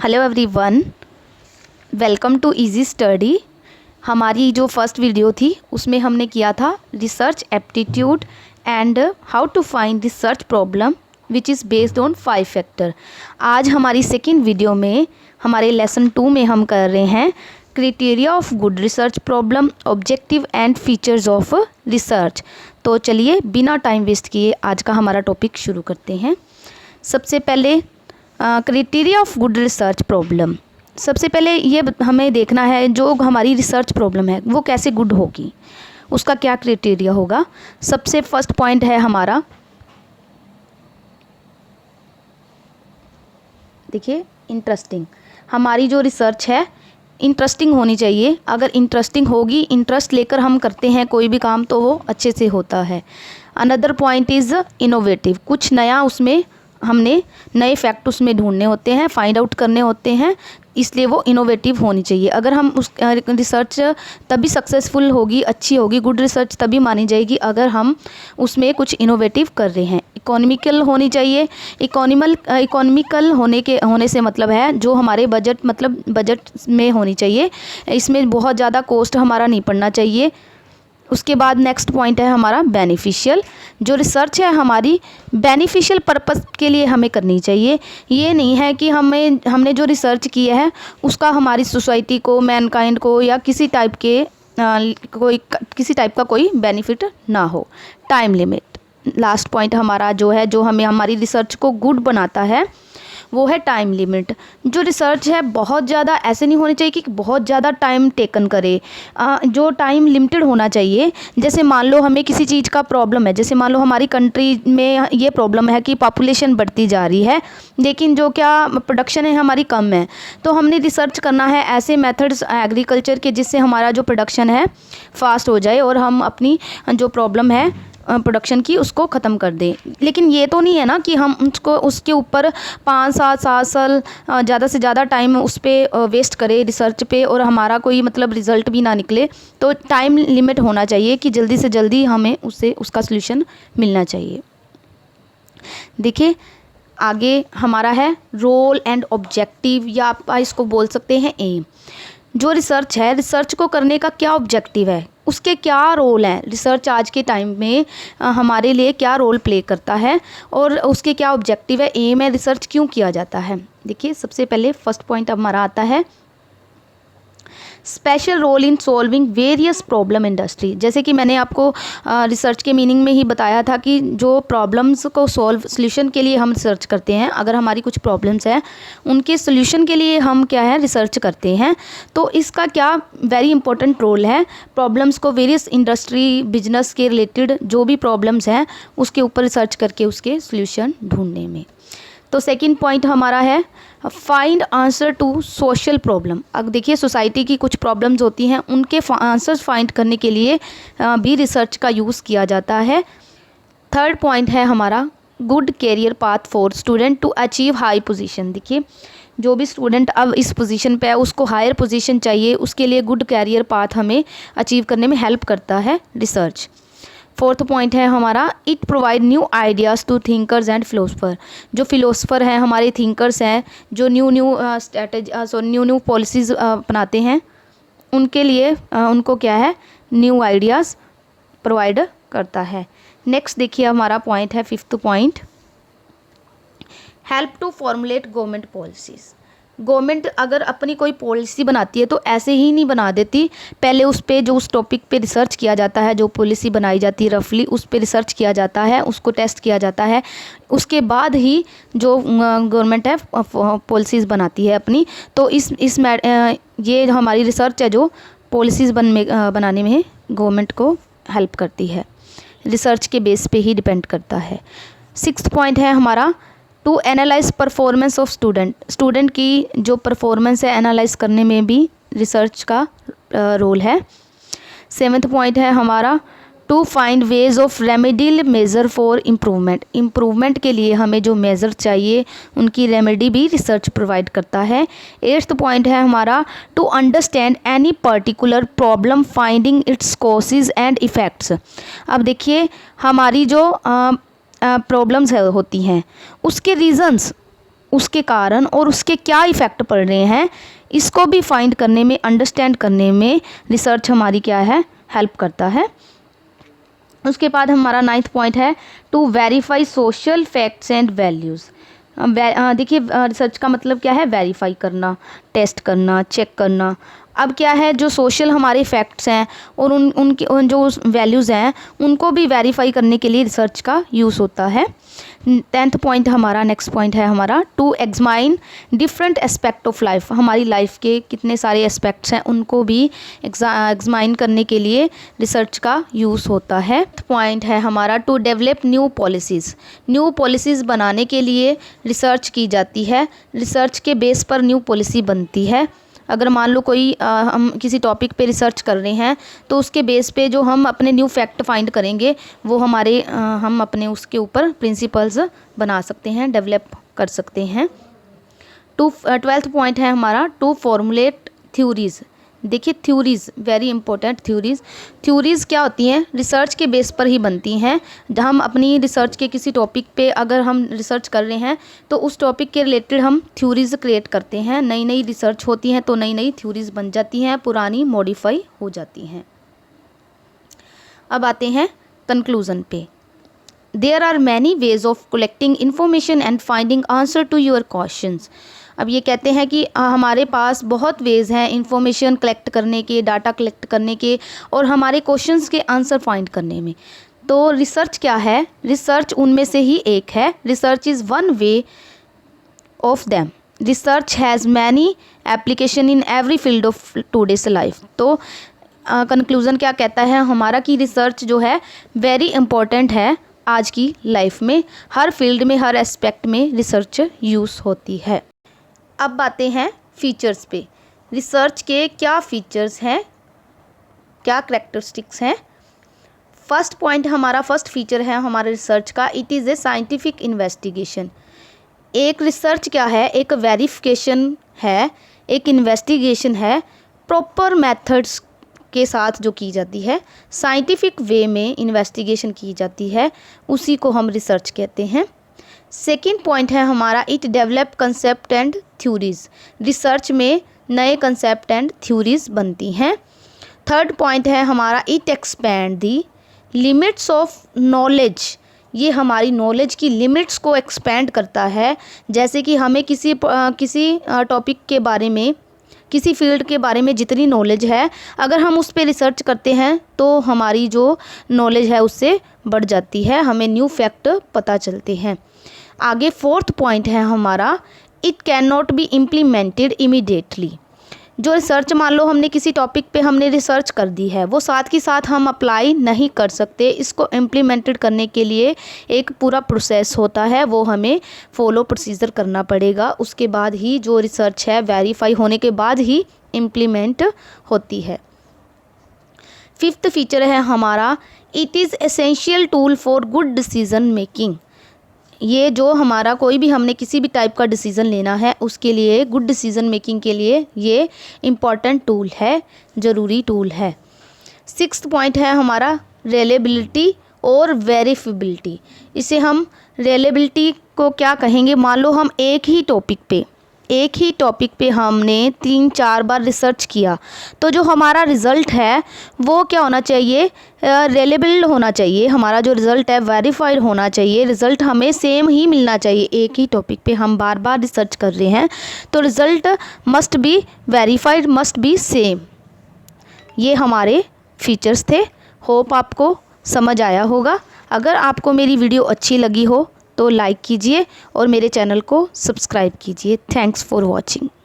Hello everyone, welcome to easy study. हमारी जो first video थी उसमें हमने किया था research aptitude and how to find research problem which is based on 5 factor. आज हमारी सेकेंड वीडियो में हमारे लेसन 2 में हम कर रहे हैं criteria of good research problem, objective and features of research. तो चलिए बिना टाइम वेस्ट किए आज का हमारा टॉपिक शुरू करते हैं। सबसे पहले criteria of good research problem. सबसे पहले ये हमें देखना है जो हमारी रिसर्च प्रॉब्लम है वो कैसे गुड होगी, उसका क्या क्राइटेरिया होगा। सबसे फर्स्ट पॉइंट है हमारा, देखिए इंटरेस्टिंग। हमारी जो रिसर्च है इंटरेस्टिंग होनी चाहिए। अगर इंटरेस्टिंग होगी, इंटरेस्ट लेकर हम करते हैं कोई भी काम तो वो अच्छे से होता है। Another point is innovative. कुछ नया उसमें हमने नए फैक्ट उसमें ढूंढने होते हैं, फाइंड आउट करने होते हैं, इसलिए वो इनोवेटिव होनी चाहिए। अगर हम उस रिसर्च तभी सक्सेसफुल होगी, अच्छी होगी, गुड रिसर्च तभी मानी जाएगी अगर हम उसमें कुछ इनोवेटिव कर रहे हैं। इकोनॉमिकल होनी चाहिए। इकोनॉमिकल होने से मतलब है जो हमारे बजट में होनी चाहिए, इसमें बहुत ज़्यादा कॉस्ट हमारा नहीं पड़ना चाहिए। उसके बाद नेक्स्ट पॉइंट है हमारा बेनिफिशियल। जो रिसर्च है हमारी बेनिफिशियल पर्पस के लिए हमें करनी चाहिए। ये नहीं है कि हमने जो रिसर्च किया है उसका हमारी सोसाइटी को, मैनकाइंड को या किसी टाइप का कोई बेनिफिट ना हो। टाइम लिमिट लास्ट पॉइंट हमारा जो है, जो हमें हमारी रिसर्च को गुड बनाता है वो है टाइम लिमिट। जो रिसर्च है बहुत ज़्यादा ऐसे नहीं होनी चाहिए कि बहुत ज़्यादा टाइम टेकन करे। जो टाइम लिमिटेड होना चाहिए। जैसे मान लो हमें किसी चीज़ का प्रॉब्लम है, जैसे मान लो हमारी कंट्री में ये प्रॉब्लम है कि पॉपुलेशन बढ़ती जा रही है लेकिन जो क्या प्रोडक्शन है हमारी कम है, तो हमने रिसर्च करना है ऐसे मेथड्स एग्रीकल्चर के जिससे हमारा जो प्रोडक्शन है फास्ट हो जाए और हम अपनी जो प्रॉब्लम है प्रोडक्शन की उसको ख़त्म कर दें। लेकिन ये तो नहीं है ना कि हम उसके ऊपर 5-7 साल ज़्यादा से ज़्यादा टाइम उस पर वेस्ट करें रिसर्च पे और हमारा कोई रिज़ल्ट भी ना निकले। तो टाइम लिमिट होना चाहिए कि जल्दी से जल्दी हमें उसका सल्यूशन मिलना चाहिए। देखिए आगे हमारा है रोल एंड ऑब्जेक्टिव, या आप इसको बोल सकते हैं एम। जो रिसर्च है, रिसर्च को करने का क्या ऑब्जेक्टिव है, उसके क्या रोल हैं, रिसर्च आज के टाइम में हमारे लिए क्या रोल प्ले करता है और उसके क्या ऑब्जेक्टिव है, एम है, रिसर्च क्यों किया जाता है। देखिए सबसे पहले फर्स्ट पॉइंट हमारा आता है special role in solving various problem industry. जैसे कि मैंने आपको रिसर्च के मीनिंग में ही बताया था कि जो प्रॉब्लम्स को सोल्यूशन के लिए हम रिसर्च करते हैं। अगर हमारी कुछ प्रॉब्लम्स हैं उनके सोल्यूशन के लिए हम क्या है रिसर्च करते हैं। तो इसका क्या वेरी इंपॉर्टेंट रोल है, प्रॉब्लम्स को वेरियस इंडस्ट्री बिजनेस के रिलेटेड जो भी प्रॉब्लम्स हैं उसके ऊपर रिसर्च करके उसके सोल्यूशन ढूंढने में। तो सेकंड पॉइंट हमारा है find answer to social problem. अब देखिए सोसाइटी की कुछ प्रॉब्लम्स होती हैं, उनके आंसर्स फाइंड करने के लिए भी रिसर्च का यूज़ किया जाता है। थर्ड पॉइंट है हमारा good career path for student to achieve high position. देखिए जो भी स्टूडेंट अब इस पोजीशन पे है उसको हायर पोजीशन चाहिए, उसके लिए गुड कैरियर पाथ हमें अचीव करने में हेल्प करता है रिसर्च। फोर्थ पॉइंट है हमारा it provide new ideas to thinkers and philosopher. जो फिलोसफर हैं हमारे थिंकर्स हैं, जो न्यू पॉलिसीज़ अपनाते हैं उनके लिए उनको क्या है न्यू आइडियाज़ प्रोवाइड करता है। नेक्स्ट देखिए हमारा पॉइंट है fifth point, help to formulate government policies. Government अगर अपनी कोई पॉलिसी बनाती है तो ऐसे ही नहीं बना देती, पहले उस पे जो उस टॉपिक पे रिसर्च किया जाता है, जो पॉलिसी बनाई जाती है रफली उस पे रिसर्च किया जाता है, उसको टेस्ट किया जाता है, उसके बाद ही जो गवर्नमेंट है पॉलिसीज़ बनाती है अपनी। तो ये हमारी रिसर्च है जो पॉलिसीज़ बनाने में गवर्नमेंट को हेल्प करती है, रिसर्च के बेस पे ही डिपेंड करता है। सिक्स्थ पॉइंट है हमारा to analyse performance of student की जो परफॉर्मेंस है एनालाइज करने में भी रिसर्च का रोल है। सेवन्थ पॉइंट है हमारा to find ways of remedial measure for improvement के लिए हमें जो मेज़र चाहिए उनकी रेमेडी भी रिसर्च प्रोवाइड करता है। एट्थ पॉइंट है हमारा to understand any particular problem finding its causes and effects. अब देखिए हमारी जो प्रॉब्लम्स होती हैं उसके रीज़न्स उसके कारण और उसके क्या इफ़ेक्ट पड़ रहे हैं, इसको भी फाइंड करने में, अंडरस्टैंड करने में रिसर्च हमारी क्या है, हेल्प करता है। उसके बाद हमारा 9th पॉइंट है to verify social facts and values. देखिए रिसर्च का मतलब क्या है, वेरीफाई करना, टेस्ट करना, चेक करना। अब क्या है, जो सोशल हमारे फैक्ट्स हैं और उनके जो वैल्यूज़ हैं उनको भी वेरीफाई करने के लिए रिसर्च का यूज़ होता है। 10th पॉइंट हमारा, नेक्स्ट पॉइंट है हमारा to examine different aspect of life. हमारी लाइफ के कितने सारे एस्पेक्ट्स हैं उनको भी एग्जामाइन करने के लिए रिसर्च का यूज़ होता है। पॉइंट है हमारा to develop new policies. New policies बनाने के लिए रिसर्च की जाती है। रिसर्च के बेस पर न्यू पॉलिसी बनती है। अगर मान लो कोई हम किसी टॉपिक पे रिसर्च कर रहे हैं तो उसके बेस पे जो हम अपने न्यू फैक्ट फाइंड करेंगे वो हमारे हम अपने उसके ऊपर प्रिंसिपल्स बना सकते हैं, डेवलप कर सकते हैं। 12th पॉइंट है हमारा टू फॉर्मुलेट थ्योरीज़। देखिए थ्योरीज़ वेरी इंपॉर्टेंट। थ्योरीज़ क्या होती हैं, रिसर्च के बेस पर ही बनती हैं। जब हम अपनी रिसर्च के किसी टॉपिक पे अगर हम रिसर्च कर रहे हैं तो उस टॉपिक के रिलेटेड हम थ्योरीज़ क्रिएट करते हैं। नई नई रिसर्च होती हैं तो नई नई थ्योरीज़ बन जाती हैं, पुरानी मॉडिफाई हो जाती हैं। अब आते हैं कंक्लूज़न पे। There are many ways of collecting information and finding answer to your questions. अब ये कहते हैं कि हमारे पास बहुत वेज़ हैं इन्फॉर्मेशन कलेक्ट करने के, डाटा कलेक्ट करने के और हमारे क्वेश्चंस के आंसर फाइंड करने में। तो रिसर्च क्या है, रिसर्च उनमें से ही एक है। Research is one way of them. Research has many application in every field of today's life. तो कंक्लूज़न क्या कहता है हमारा कि रिसर्च जो है वेरी इंपॉर्टेंट है आज की लाइफ में। हर फील्ड में, हर एस्पेक्ट में रिसर्च यूज़ होती है। अब बातें हैं फीचर्स पे। रिसर्च के क्या फीचर्स हैं, क्या करैक्टरिस्टिक्स हैं। फर्स्ट पॉइंट हमारा, फर्स्ट फीचर है हमारे रिसर्च का, it is a scientific investigation. एक रिसर्च क्या है, एक वेरिफिकेशन है, एक इन्वेस्टिगेशन है, प्रॉपर मेथड्स के साथ जो की जाती है, साइंटिफिक वे में इन्वेस्टिगेशन की जाती है, उसी को हम रिसर्च कहते हैं। सेकेंड पॉइंट है हमारा, it develop concept and theories. Research में नए कंसेप्ट एंड थ्योरीज बनती हैं। थर्ड पॉइंट है हमारा, it expand the limits of knowledge. ये हमारी नॉलेज की लिमिट्स को एक्सपैंड करता है। जैसे कि हमें किसी टॉपिक के बारे में, किसी फील्ड के बारे में जितनी नॉलेज है, अगर हम उस पर रिसर्च करते हैं तो हमारी जो नॉलेज है उससे बढ़ जाती है, हमें न्यू फैक्ट पता चलते हैं। आगे फोर्थ पॉइंट है हमारा, it can not be implemented immediately. जो रिसर्च मान लो हमने किसी टॉपिक पे हमने रिसर्च कर दी है, वो साथ के साथ हम अप्लाई नहीं कर सकते। इसको इम्प्लीमेंटेड करने के लिए एक पूरा प्रोसेस होता है, वो हमें फॉलो प्रोसीजर करना पड़ेगा। उसके बाद ही जो रिसर्च है वेरीफाई होने के बाद ही इम्प्लीमेंट होती है। फिफ्थ फीचर है हमारा, it is essential tool for good decision making. ये जो हमारा कोई भी हमने किसी भी टाइप का डिसीज़न लेना है उसके लिए, गुड डिसीज़न मेकिंग के लिए ये इम्पॉर्टेंट टूल है, ज़रूरी टूल है। सिक्स्थ पॉइंट है हमारा, रिलेबिलिटी और वेरीफिबिलिटी। इसे हम रिलेबिलिटी को क्या कहेंगे, मान लो हम एक ही टॉपिक पे हमने 3-4 बार रिसर्च किया, तो जो हमारा रिज़ल्ट है वो क्या होना चाहिए, रिलेबल होना चाहिए। हमारा जो रिज़ल्ट है वेरीफाइड होना चाहिए। रिज़ल्ट हमें सेम ही मिलना चाहिए। एक ही टॉपिक पे हम बार बार रिसर्च कर रहे हैं तो result must be verified, must be same. ये हमारे फीचर्स थे। होप आपको समझ आया होगा। अगर आपको मेरी वीडियो अच्छी लगी हो तो लाइक कीजिए और मेरे चैनल को सब्सक्राइब कीजिए। Thanks for watching.